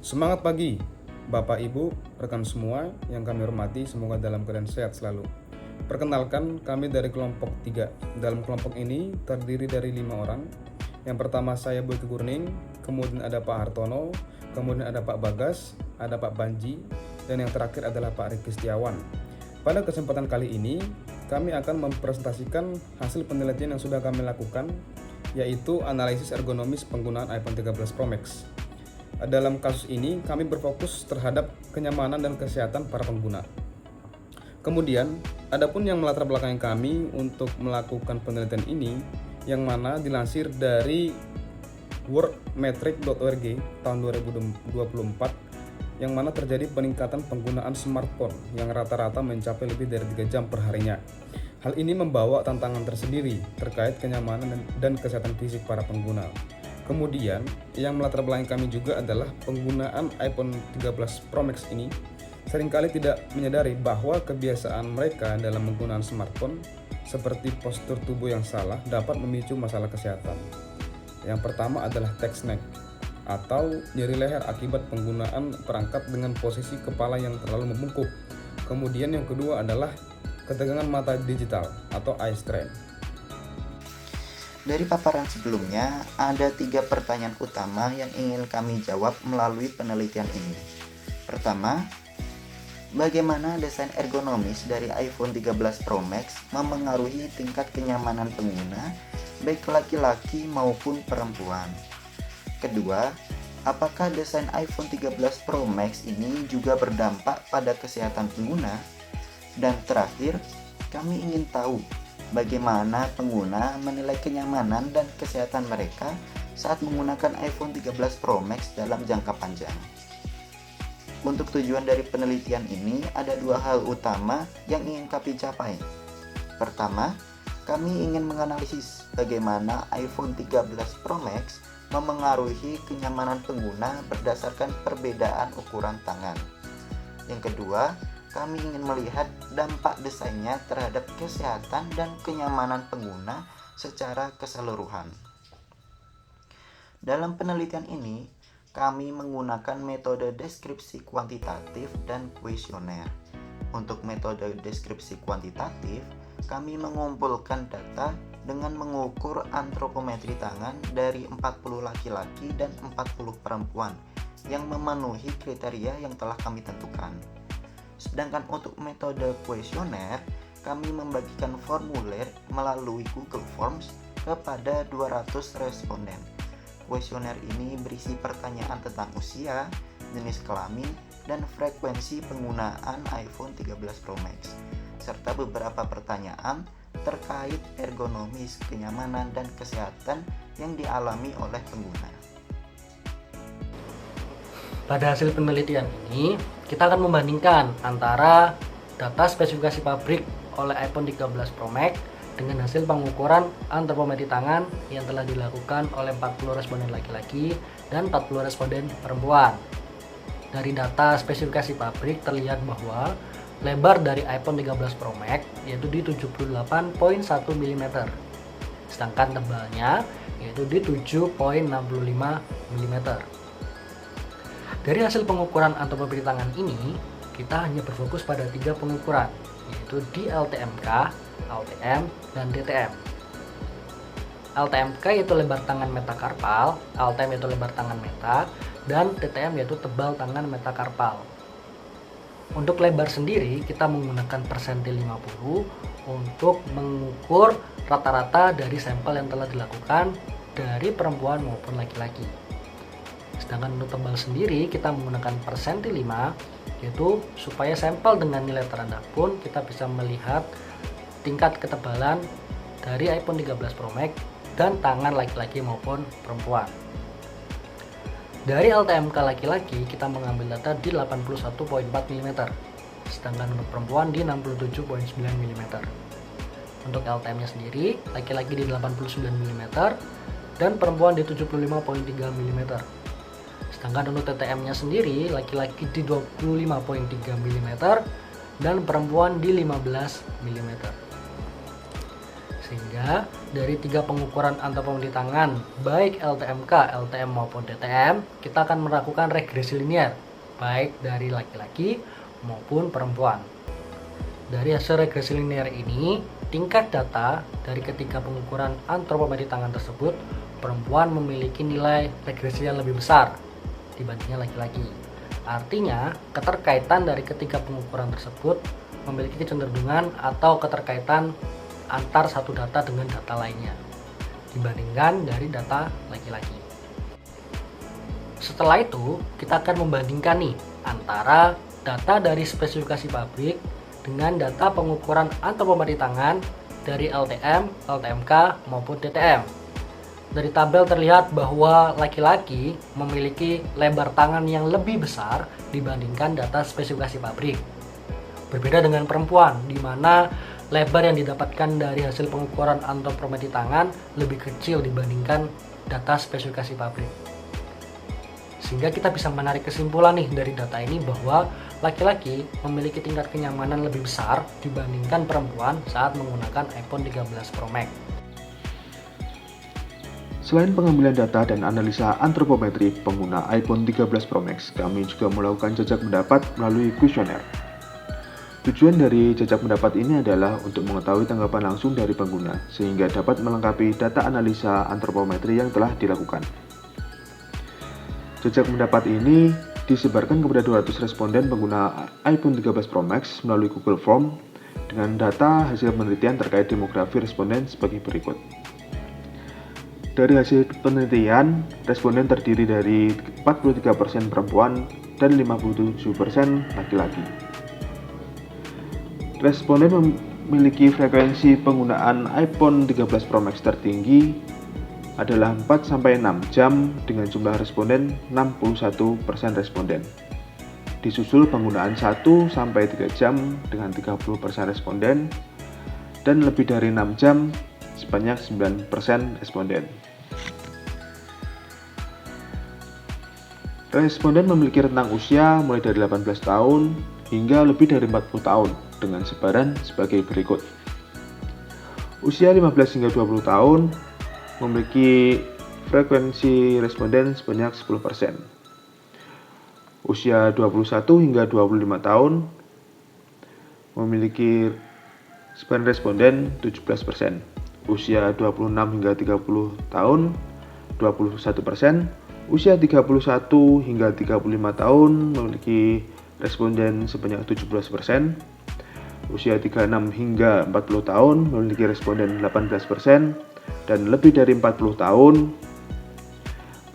Semangat pagi, Bapak Ibu, rekan semua yang kami hormati, semoga dalam keadaan sehat selalu. Perkenalkan, kami dari kelompok 3. Dalam kelompok ini terdiri dari 5 orang. Yang pertama saya Boy Kegurning, kemudian ada Pak Hartono, kemudian ada Pak Bagas, ada Pak Banji, dan yang terakhir adalah Pak Riki Setiawan. Pada kesempatan kali ini, kami akan mempresentasikan hasil penelitian yang sudah kami lakukan, yaitu analisis ergonomis penggunaan iPhone 13 Pro Max. Dalam kasus ini, kami berfokus terhadap kenyamanan dan kesehatan para pengguna. Kemudian, adapun yang melatar belakangi kami untuk melakukan penelitian ini, yang mana dilansir dari worldmetric.org tahun 2024, yang mana terjadi peningkatan penggunaan smartphone yang rata-rata mencapai lebih dari 3 jam per harinya. Hal ini membawa tantangan tersendiri terkait kenyamanan dan kesehatan fisik para pengguna. Kemudian, yang melatar belakangi kami juga adalah penggunaan iPhone 13 Pro Max ini seringkali tidak menyadari bahwa kebiasaan mereka dalam menggunakan smartphone seperti postur tubuh yang salah dapat memicu masalah kesehatan. Yang pertama adalah text neck atau nyeri leher akibat penggunaan perangkat dengan posisi kepala yang terlalu membungkuk. Kemudian yang kedua adalah ketegangan mata digital atau eye strain. Dari paparan sebelumnya, ada 3 pertanyaan utama yang ingin kami jawab melalui penelitian ini. Pertama, bagaimana desain ergonomis dari iPhone 13 Pro Max memengaruhi tingkat kenyamanan pengguna, baik laki-laki maupun perempuan? Kedua, apakah desain iPhone 13 Pro Max ini juga berdampak pada kesehatan pengguna? Dan terakhir, kami ingin tahu bagaimana pengguna menilai kenyamanan dan kesehatan mereka saat menggunakan iPhone 13 Pro Max dalam jangka panjang. Untuk tujuan dari penelitian ini ada 2 hal utama yang ingin kami capai. Pertama, kami ingin menganalisis bagaimana iPhone 13 Pro Max memengaruhi kenyamanan pengguna berdasarkan perbedaan ukuran tangan. Yang kedua, kami ingin melihat dampak desainnya terhadap kesehatan dan kenyamanan pengguna secara keseluruhan. Dalam penelitian ini, kami menggunakan metode deskripsi kuantitatif dan kuesioner. Untuk metode deskripsi kuantitatif, kami mengumpulkan data dengan mengukur antropometri tangan dari 40 laki-laki dan 40 perempuan yang memenuhi kriteria yang telah kami tentukan. Sedangkan untuk metode kuesioner, kami membagikan formulir melalui Google Forms kepada 200 responden. Kuesioner ini berisi pertanyaan tentang usia, jenis kelamin, dan frekuensi penggunaan iPhone 13 Pro Max, serta beberapa pertanyaan terkait ergonomis, kenyamanan, dan kesehatan yang dialami oleh pengguna. Pada hasil penelitian ini, kita akan membandingkan antara data spesifikasi pabrik oleh iPhone 13 Pro Max dengan hasil pengukuran antropometri tangan yang telah dilakukan oleh 40 responden laki-laki dan 40 responden perempuan. Dari data spesifikasi pabrik terlihat bahwa lebar dari iPhone 13 Pro Max yaitu di 78,1 mm, sedangkan tebalnya yaitu di 7,65 mm. Dari hasil pengukuran antropometri tangan ini, kita hanya berfokus pada 3 pengukuran, yaitu di LTMK, LTM, dan DTM. LTMK yaitu lebar tangan metakarpal, LTM yaitu lebar tangan meta, dan DTM yaitu tebal tangan metakarpal. Untuk lebar sendiri, kita menggunakan persentil 50 untuk mengukur rata-rata dari sampel yang telah dilakukan dari perempuan maupun laki-laki. Sedangkan untuk tebal sendiri kita menggunakan persentil 5, yaitu supaya sampel dengan nilai terendah pun kita bisa melihat tingkat ketebalan dari iPhone 13 Pro Max dan tangan laki-laki maupun perempuan. Dari LTMK laki-laki kita mengambil data di 81,4 mm, sedangkan untuk perempuan di 67,9 mm. Untuk LTM-nya sendiri, laki-laki di 89 mm dan perempuan di 75,3 mm. Sedangkan untuk TTM-nya sendiri, laki-laki di 25,3 mm dan perempuan di 15 mm. Sehingga dari 3 pengukuran antar pemilih tangan, baik LTMK, LTM maupun TTM, kita akan melakukan regresi linear, baik dari laki-laki maupun perempuan. Dari hasil regresi linear ini, tingkat data dari ketiga pengukuran antropometri tangan tersebut, perempuan memiliki nilai regresi yang lebih besar dibandingnya laki-laki. Artinya, keterkaitan dari ketiga pengukuran tersebut memiliki kecenderungan atau keterkaitan antar satu data dengan data lainnya dibandingkan dari data laki-laki. Setelah itu, kita akan membandingkan nih antara data dari spesifikasi pabrik dengan data pengukuran antropometri tangan dari LTM, LTMK maupun TTM. Dari tabel terlihat bahwa laki-laki memiliki lebar tangan yang lebih besar dibandingkan data spesifikasi pabrik. Berbeda dengan perempuan, di mana lebar yang didapatkan dari hasil pengukuran antropometri tangan lebih kecil dibandingkan data spesifikasi pabrik. Sehingga kita bisa menarik kesimpulan nih dari data ini bahwa laki-laki memiliki tingkat kenyamanan lebih besar dibandingkan perempuan saat menggunakan iPhone 13 Pro Max. Selain pengambilan data dan analisa antropometri pengguna iPhone 13 Pro Max, kami juga melakukan jajak pendapat melalui kuesioner. Tujuan dari jajak pendapat ini adalah untuk mengetahui tanggapan langsung dari pengguna, sehingga dapat melengkapi data analisa antropometri yang telah dilakukan. Jajak pendapat ini disebarkan kepada 200 responden pengguna iPhone 13 Pro Max melalui Google Form dengan data hasil penelitian terkait demografi responden sebagai berikut. Dari hasil penelitian, responden terdiri dari 43% perempuan dan 57% laki-laki. Responden memiliki frekuensi penggunaan iPhone 13 Pro Max tertinggi adalah 4-6 jam dengan jumlah responden 61% responden. Disusul penggunaan 1-3 jam dengan 30% responden dan lebih dari 6 jam sebanyak 9% responden. Responden memiliki rentang usia mulai dari 18 tahun hingga lebih dari 40 tahun dengan sebaran sebagai berikut. Usia 15 hingga 20 tahun memiliki frekuensi responden sebanyak 10%. Usia 21 hingga 25 tahun memiliki sebaran responden 17%. Usia 26 hingga 30 tahun 21%. Usia 31 hingga 35 tahun memiliki responden sebanyak 17%. Usia 36 hingga 40 tahun memiliki responden 18%. Dan lebih dari 40 tahun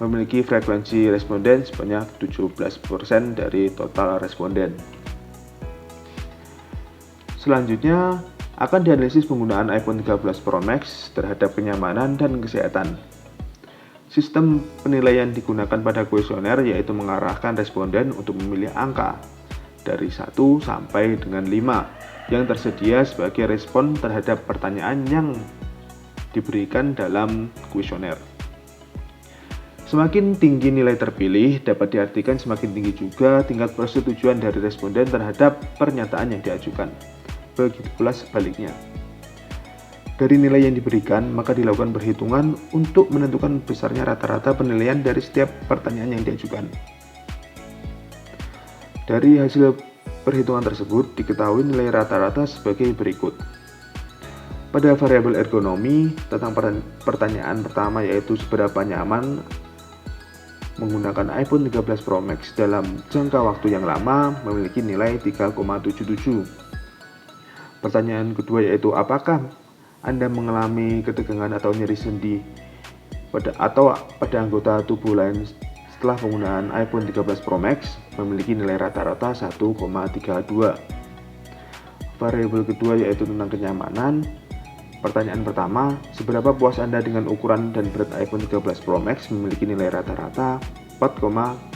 memiliki frekuensi responden sebanyak 17% dari total responden. Selanjutnya akan dianalisis penggunaan iPhone 13 Pro Max terhadap kenyamanan dan kesehatan. Sistem penilaian digunakan pada kuesioner yaitu mengarahkan responden untuk memilih angka dari 1 sampai dengan 5 yang tersedia sebagai respon terhadap pertanyaan yang diberikan dalam kuesioner. Semakin tinggi nilai terpilih dapat diartikan semakin tinggi juga tingkat persetujuan dari responden terhadap pernyataan yang diajukan. Begitu pula sebaliknya. Dari nilai yang diberikan, maka dilakukan perhitungan untuk menentukan besarnya rata-rata penilaian dari setiap pertanyaan yang diajukan. Dari hasil perhitungan tersebut, diketahui nilai rata-rata sebagai berikut. Pada variabel ergonomi, tentang pertanyaan pertama yaitu seberapa nyaman menggunakan iPhone 13 Pro Max dalam jangka waktu yang lama memiliki nilai 3,77. Pertanyaan kedua yaitu apakah Anda mengalami ketegangan atau nyeri sendi pada anggota tubuh lain setelah penggunaan iPhone 13 Pro Max memiliki nilai rata-rata 1,32. Variabel kedua yaitu tentang kenyamanan. Pertanyaan pertama, seberapa puas Anda dengan ukuran dan berat iPhone 13 Pro Max memiliki nilai rata-rata 4,38.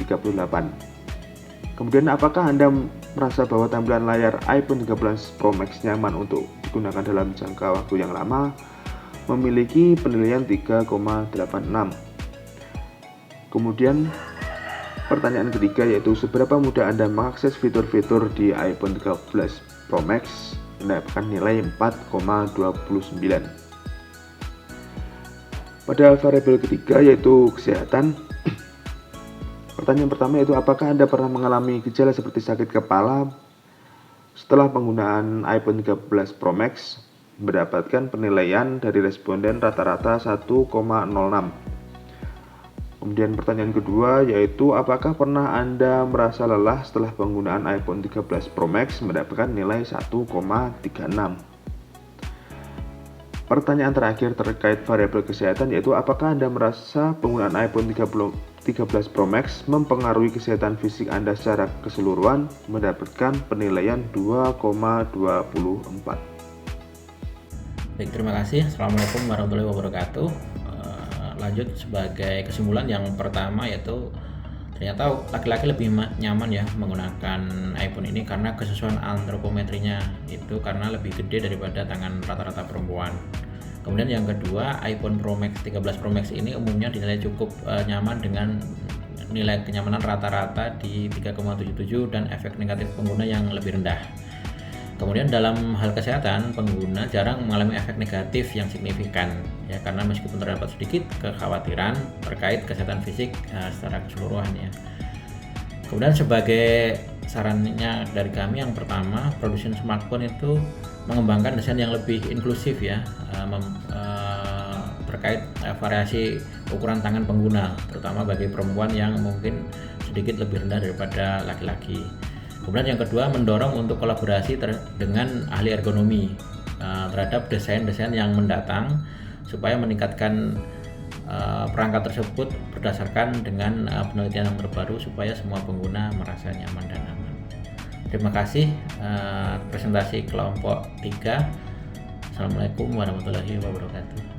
Kemudian apakah Anda merasa bahwa tampilan layar iPhone 13 Pro Max nyaman untuk digunakan dalam jangka waktu yang lama memiliki penilaian 3,86. Kemudian pertanyaan ketiga yaitu seberapa mudah Anda mengakses fitur-fitur di iPhone 13 Pro Max mendapatkan nilai 4,29. Pada variabel ketiga yaitu kesehatan, pertanyaan pertama yaitu apakah Anda pernah mengalami gejala seperti sakit kepala setelah penggunaan iPhone 13 Pro Max? Mendapatkan penilaian dari responden rata-rata 1,06. Kemudian pertanyaan kedua yaitu apakah pernah Anda merasa lelah setelah penggunaan iPhone 13 Pro Max? Mendapatkan nilai 1,36. Pertanyaan terakhir terkait variabel kesehatan yaitu apakah Anda merasa penggunaan iPhone 13 Pro Max mempengaruhi kesehatan fisik Anda secara keseluruhan? Mendapatkan penilaian 2,24. Baik, terima kasih. Assalamualaikum warahmatullahi wabarakatuh. Lanjut sebagai kesimpulan yang pertama yaitu ternyata laki-laki lebih nyaman ya menggunakan iPhone ini karena kesesuaian antropometrinya itu karena lebih gede daripada tangan rata-rata perempuan. Kemudian yang kedua, iPhone Pro Max 13 Pro Max ini umumnya dinilai cukup nyaman dengan nilai kenyamanan rata-rata di 3,77 dan efek negatif pengguna yang lebih rendah. Kemudian dalam hal kesehatan, pengguna jarang mengalami efek negatif yang signifikan ya karena meskipun terdapat sedikit kekhawatiran terkait kesehatan fisik secara keseluruhan ya. Kemudian sebagai sarannya dari kami yang pertama, produsen smartphone itu mengembangkan desain yang lebih inklusif ya terkait variasi ukuran tangan pengguna terutama bagi perempuan yang mungkin sedikit lebih rendah daripada laki-laki. Kemudian yang kedua, mendorong untuk kolaborasi dengan ahli ergonomi terhadap desain-desain yang mendatang supaya meningkatkan perangkat tersebut berdasarkan dengan penelitian yang terbaru supaya semua pengguna merasa nyaman dan aman. Terima kasih presentasi kelompok 3. Assalamualaikum warahmatullahi wabarakatuh.